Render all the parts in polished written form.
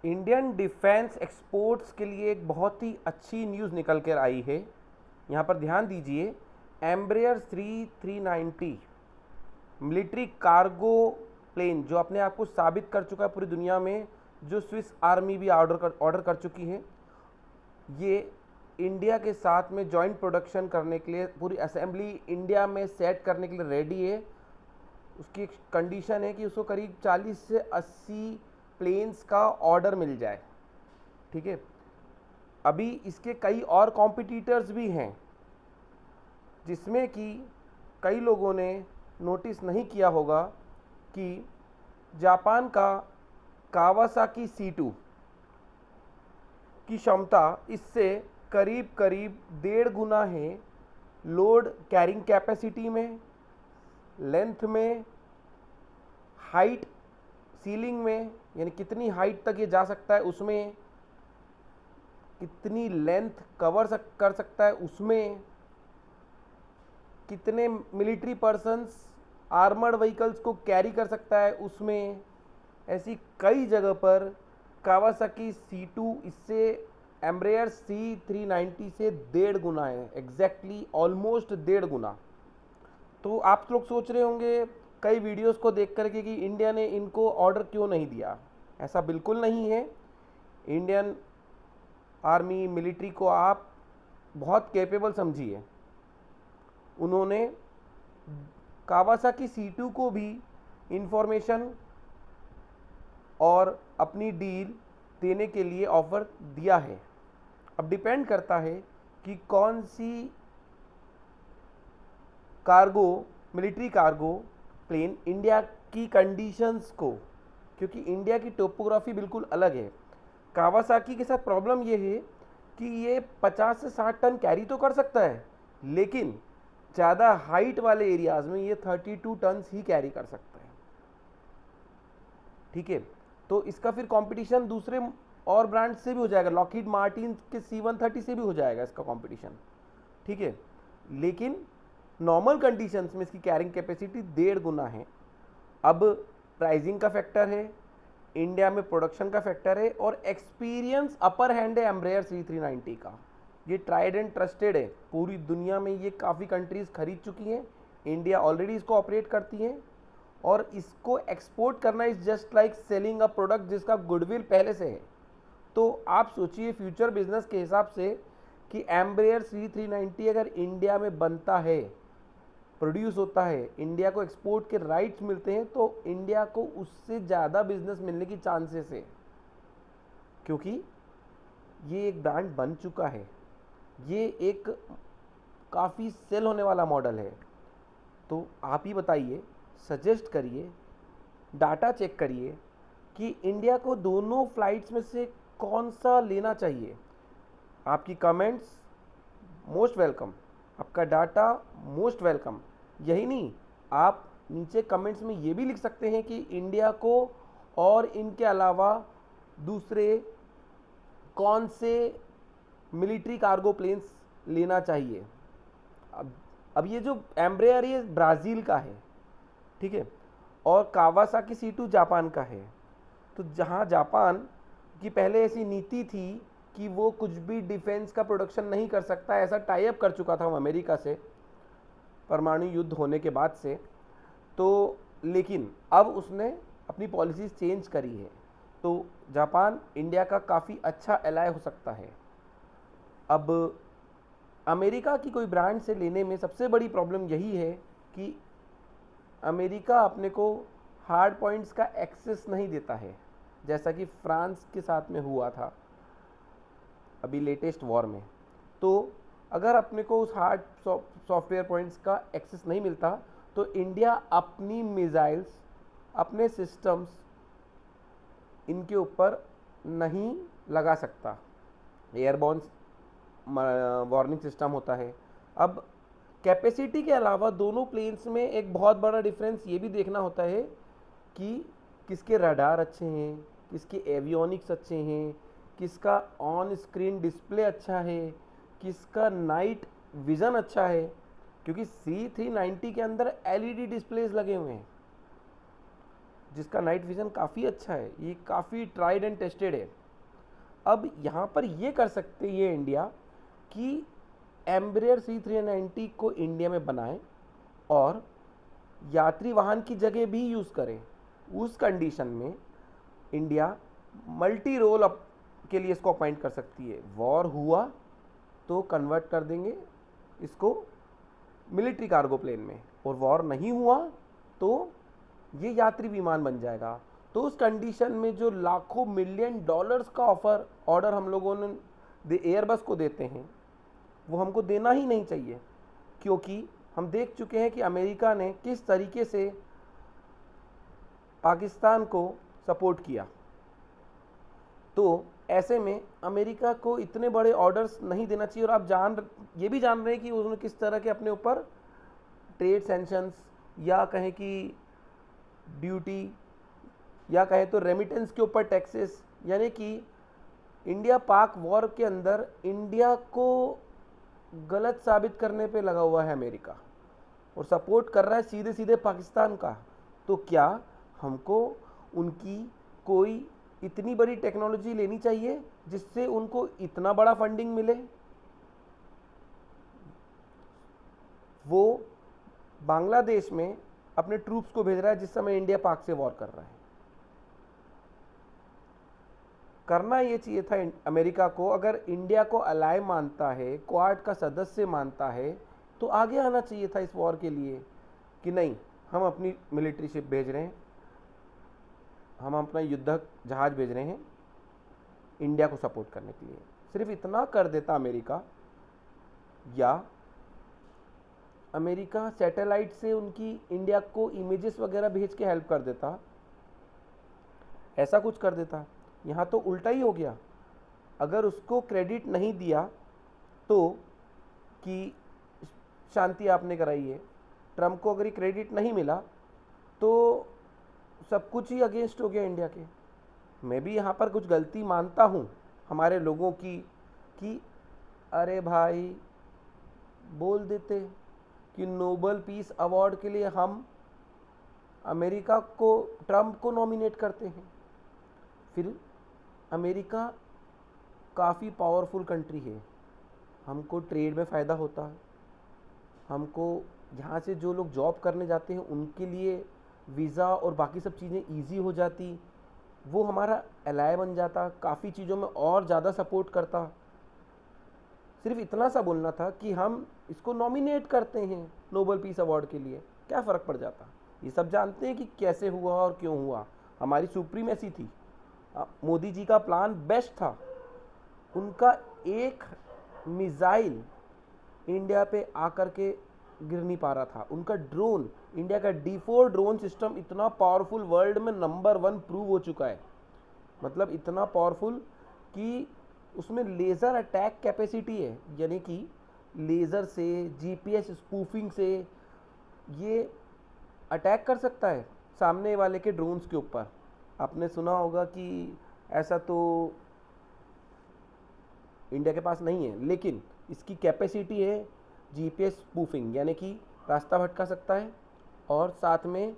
Indian defence exports के लिए एक बहुत ही अच्छी न्यूज़ निकल कर आई है। यहाँ पर ध्यान दीजिए, एम्ब्रेयर 390 मिलिट्री कार्गो प्लेन जो अपने आप को साबित कर चुका है पूरी दुनिया में, जो स्विस आर्मी भी ऑर्डर कर चुकी है, ये इंडिया के साथ में जॉइंट प्रोडक्शन करने के लिए, पूरी असेंबली इंडिया में सेट करने के लिए रेडी है। उसकी एक कंडीशन है कि उसको करीब 40 से 80 प्लेन्स का ऑर्डर मिल जाए। ठीक है, अभी इसके कई और कॉम्पिटिटर्स भी हैं, जिसमें कि कई लोगों ने नोटिस नहीं किया होगा कि जापान का कावासाकी C2 की क्षमता इससे करीब करीब 1.5 गुना है, लोड कैरिंग कैपेसिटी में, लेंथ में, हाइट, सीलिंग में, यानी कितनी हाइट तक ये जा सकता है उसमें, कितनी लेंथ कर सकता है उसमें, कितने मिलिट्री पर्सन्स आर्मर्ड व्हीकल्स को कैरी कर सकता है उसमें। ऐसी कई जगह पर कावासाकी C2 इससे एम्ब्रेयर C390 से 1.5 गुना है, एग्जैक्टली ऑलमोस्ट 1.5 गुना। तो आप लोग सोच रहे होंगे कई वीडियोस को देख करके कि इंडिया ने इनको ऑर्डर क्यों नहीं दिया। ऐसा बिल्कुल नहीं है। इंडियन आर्मी मिलिट्री को आप बहुत कैपेबल समझिए। उन्होंने कावासाकी C2 को भी इंफॉर्मेशन और अपनी डील देने के लिए ऑफर दिया है। अब डिपेंड करता है कि कौन सी cargo, military cargo plane India की कंडीशंस को, क्योंकि इंडिया की टोपोग्राफी बिल्कुल अलग है। कावासाकी के साथ प्रॉब्लम ये है कि ये 50 से 60 टन कैरी तो कर सकता है, लेकिन ज़्यादा हाइट वाले एरियाज़ में ये 32 टन ही कैरी कर सकता है। ठीक है, तो इसका फिर कंपटीशन दूसरे और ब्रांड से भी हो जाएगा, लॉकहीड मार्टिन के C130 से भी हो जाएगा इसका कंपटीशन। ठीक है, लेकिन नॉर्मल कंडीशंस में इसकी कैरिंग कैपेसिटी 1.5 गुना है। अब प्राइसिंग का फैक्टर है, इंडिया में प्रोडक्शन का फैक्टर है, और एक्सपीरियंस अपर हैंड है एम्ब्रेयर C390 का। ये ट्राइड एंड ट्रस्टेड है, पूरी दुनिया में ये काफ़ी कंट्रीज़ खरीद चुकी हैं, इंडिया ऑलरेडी इसको ऑपरेट करती हैं, और इसको एक्सपोर्ट करना is just like selling a product जिसका गुडविल पहले से है। तो आप सोचिए फ्यूचर बिजनेस के हिसाब से कि एम्ब्रेयर C390 अगर इंडिया में बनता है, प्रोड्यूस होता है, इंडिया को एक्सपोर्ट के राइट्स मिलते हैं, तो इंडिया को उससे ज़्यादा बिजनेस मिलने की चांसेस है, क्योंकि ये एक ब्रांड बन चुका है, ये एक काफ़ी सेल होने वाला मॉडल है। तो आप ही बताइए, सजेस्ट करिए, डाटा चेक करिए कि इंडिया को दोनों फ्लाइट्स में से कौन सा लेना चाहिए। आपकी कमेंट्स मोस्ट वेलकम, आपका डाटा मोस्ट वेलकम। यही नहीं, आप नीचे कमेंट्स में ये भी लिख सकते हैं कि इंडिया को और इनके अलावा दूसरे कौन से मिलिट्री कार्गो प्लेन्स लेना चाहिए। अब ये जो एम्ब्रेयर ये ब्राज़ील का है, ठीक है, और कावासाकी C2 जापान का है। तो जहाँ जापान की पहले ऐसी नीति थी कि वो कुछ भी डिफेंस का प्रोडक्शन नहीं कर सकता, ऐसा टाई अप कर चुका था वो अमेरिका से परमाणु युद्ध होने के बाद से, तो लेकिन अब उसने अपनी पॉलिसीज़ चेंज करी है। तो जापान इंडिया का काफ़ी अच्छा एलाय हो सकता है। अब अमेरिका की कोई ब्रांड से लेने में सबसे बड़ी प्रॉब्लम यही है कि अमेरिका अपने को हार्ड पॉइंट्स का एक्सेस नहीं देता है, जैसा कि फ्रांस के साथ में हुआ था अभी लेटेस्ट वॉर में। तो अगर अपने को उस हार्ड सॉफ्टवेयर पॉइंट्स का एक्सेस नहीं मिलता, तो इंडिया अपनी मिसाइल्स, अपने सिस्टम्स इनके ऊपर नहीं लगा सकता। एयरबॉर्न वार्निंग सिस्टम होता है। अब कैपेसिटी के अलावा दोनों प्लेन्स में एक बहुत बड़ा डिफरेंस ये भी देखना होता है कि किसके रडार अच्छे हैं, किसके एवियोनिक्स अच्छे हैं, किसका ऑन स्क्रीन डिस्प्ले अच्छा है, किसका नाइट विज़न अच्छा है, क्योंकि C390 के अंदर LED डिस्प्लेज लगे हुए हैं। जिसका नाइट विज़न काफ़ी अच्छा है, ये काफ़ी ट्राइड एंड टेस्टेड है। अब यहाँ पर ये कर सकते ये इंडिया कि एम्ब्रेयर C390 को इंडिया में बनाएं और यात्री वाहन की जगह भी यूज़ करें। उस कंडीशन में इंडिया मल्टी रोल अप के लिए इसको अपॉइंट कर सकती है। वॉर हुआ तो कन्वर्ट कर देंगे इसको मिलिट्री कार्गो प्लेन में, और वॉर नहीं हुआ तो ये यात्री विमान बन जाएगा। तो उस कंडीशन में जो लाखों मिलियन डॉलर्स का ऑर्डर हम लोगों ने एयरबस को देते हैं, वो हमको देना ही नहीं चाहिए, क्योंकि हम देख चुके हैं कि अमेरिका ने किस तरीके से पाकिस्तान को सपोर्ट किया। तो ऐसे में अमेरिका को इतने बड़े ऑर्डर्स नहीं देना चाहिए। और आप ये भी जान रहे हैं कि उन्होंने किस तरह के अपने ऊपर ट्रेड सैंक्शंस या कहें कि ड्यूटी या कहें तो रेमिटेंस के ऊपर टैक्सेस, यानी कि इंडिया पाक वॉर के अंदर इंडिया को गलत साबित करने पे लगा हुआ है अमेरिका, और सपोर्ट कर रहा है सीधे सीधे पाकिस्तान का। तो क्या हमको उनकी कोई इतनी बड़ी टेक्नोलॉजी लेनी चाहिए जिससे उनको इतना बड़ा फंडिंग मिले? वो बांग्लादेश में अपने ट्रूप्स को भेज रहा है जिस समय इंडिया पाक से वॉर कर रहा है। करना ये चाहिए था अमेरिका को, अगर इंडिया को अलाय मानता है, क्वाड का सदस्य मानता है, तो आगे आना चाहिए था इस वॉर के लिए कि नहीं, हम अपनी मिलिट्री शिप भेज रहे हैं, हम अपना युद्धक जहाज भेज रहे हैं इंडिया को सपोर्ट करने के लिए। सिर्फ इतना कर देता अमेरिका, या अमेरिका सैटेलाइट से उनकी इंडिया को इमेजेस वगैरह भेज के हेल्प कर देता, ऐसा कुछ कर देता। यहाँ तो उल्टा ही हो गया। अगर उसको क्रेडिट नहीं दिया तो कि शांति आपने कराई है, ट्रम्प को अगर ये क्रेडिट नहीं मिला तो सब कुछ ही अगेंस्ट हो गया इंडिया के। मैं भी यहाँ पर कुछ गलती मानता हूँ हमारे लोगों की कि अरे भाई बोल देते कि नोबेल पीस अवार्ड के लिए हम अमेरिका को, ट्रम्प को नॉमिनेट करते हैं। फिर अमेरिका काफ़ी पावरफुल कंट्री है, हमको ट्रेड में फ़ायदा होता है, हमको यहाँ से जो लोग जॉब करने जाते हैं उनके लिए वीज़ा और बाकी सब चीज़ें ईजी हो जाती, वो हमारा एलाय बन जाता, काफ़ी चीज़ों में और ज़्यादा सपोर्ट करता। सिर्फ इतना सा बोलना था कि हम इसको नॉमिनेट करते हैं नोबेल पीस अवार्ड के लिए, क्या फ़र्क पड़ जाता। ये सब जानते हैं कि कैसे हुआ और क्यों हुआ, हमारी सुप्रीमेसी थी। मोदी जी का प्लान बेस्ट था, उनका एक मिसाइल इंडिया पे आकर के गिर नहीं पा रहा था, उनका ड्रोन, इंडिया का D4 ड्रोन सिस्टम इतना पावरफुल, वर्ल्ड में नंबर 1 प्रूव हो चुका है। मतलब इतना पावरफुल कि उसमें लेज़र अटैक कैपेसिटी है, यानी कि लेज़र से, GPS स्पूफिंग से ये अटैक कर सकता है सामने वाले के ड्रोन्स के ऊपर। आपने सुना होगा कि ऐसा तो इंडिया के पास नहीं है, लेकिन इसकी कैपेसिटी है GPS स्पूफिंग, यानी कि रास्ता भटका सकता है और साथ में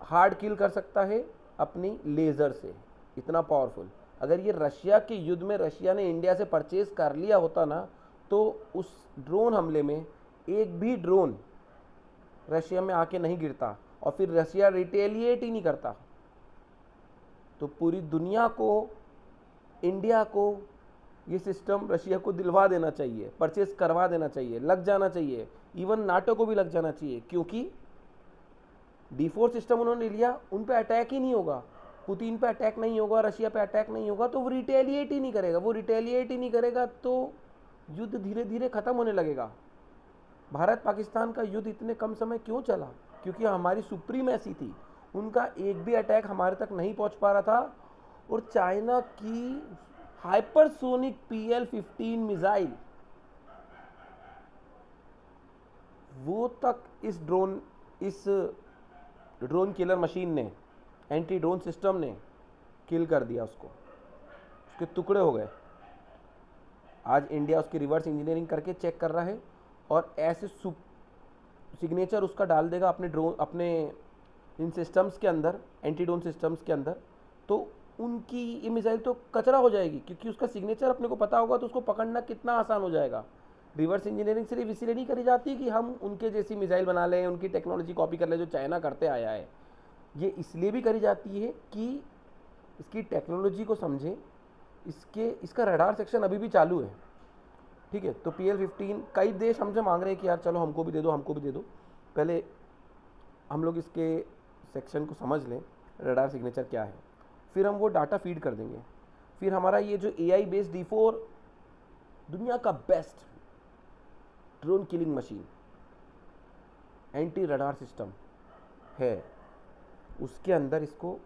हार्ड किल कर सकता है अपनी लेज़र से, इतना पावरफुल। अगर ये रशिया के युद्ध में रशिया ने इंडिया से परचेज कर लिया होता ना, तो उस ड्रोन हमले में एक भी ड्रोन रशिया में आके नहीं गिरता और फिर रशिया रिटेलिएट ही नहीं करता। तो पूरी दुनिया को, इंडिया को ये सिस्टम रशिया को दिलवा देना चाहिए, परचेज करवा देना चाहिए, लग जाना चाहिए, इवन नाटो को भी लग जाना चाहिए, क्योंकि D4 सिस्टम उन्होंने लिया, उन पे अटैक ही नहीं होगा, पुतिन पे अटैक नहीं होगा, रशिया पे अटैक नहीं होगा, तो वो रिटेलिएट ही नहीं करेगा। वो रिटेलिएट ही नहीं करेगा तो युद्ध धीरे धीरे ख़त्म होने लगेगा। भारत पाकिस्तान का युद्ध इतने कम समय क्यों चला? क्योंकि हमारी सुप्रीमेसी थी, उनका एक भी अटैक हमारे तक नहीं पहुंच पा रहा था। और चाइना की हाइपरसोनिक PL-15 मिसाइल, वो तक इस ड्रोन किलर मशीन ने, एंटी ड्रोन सिस्टम ने किल कर दिया उसको, उसके टुकड़े हो गए। आज इंडिया उसकी रिवर्स इंजीनियरिंग करके चेक कर रहा है और ऐसे सिग्नेचर उसका डाल देगा अपने इन सिस्टम्स के अंदर, एंटी ड्रोन सिस्टम्स के अंदर, तो उनकी ये मिसाइल तो कचरा हो जाएगी, क्योंकि उसका सिग्नेचर अपने को पता होगा तो उसको पकड़ना कितना आसान हो जाएगा। रिवर्स इंजीनियरिंग सिर्फ इसलिए नहीं करी जाती कि हम उनके जैसी मिसाइल बना लें, उनकी टेक्नोलॉजी कॉपी कर लें जो चाइना करते आया है। ये इसलिए भी करी जाती है कि इसकी टेक्नोलॉजी को समझें, इसका रडार सेक्शन अभी भी चालू है, ठीक है। तो PL-15 कई देश हमसे मांग रहे हैं कि यार चलो हमको भी दे दो, हमको भी दे दो। पहले हम लोग इसके सेक्शन को समझ लें, रडार सिग्नेचर क्या है, फिर हम वो डाटा फीड कर देंगे। फिर हमारा ये जो AI बेस्ड D4 दुनिया का best drone killing machine anti radar system है, उसके अंदर इसको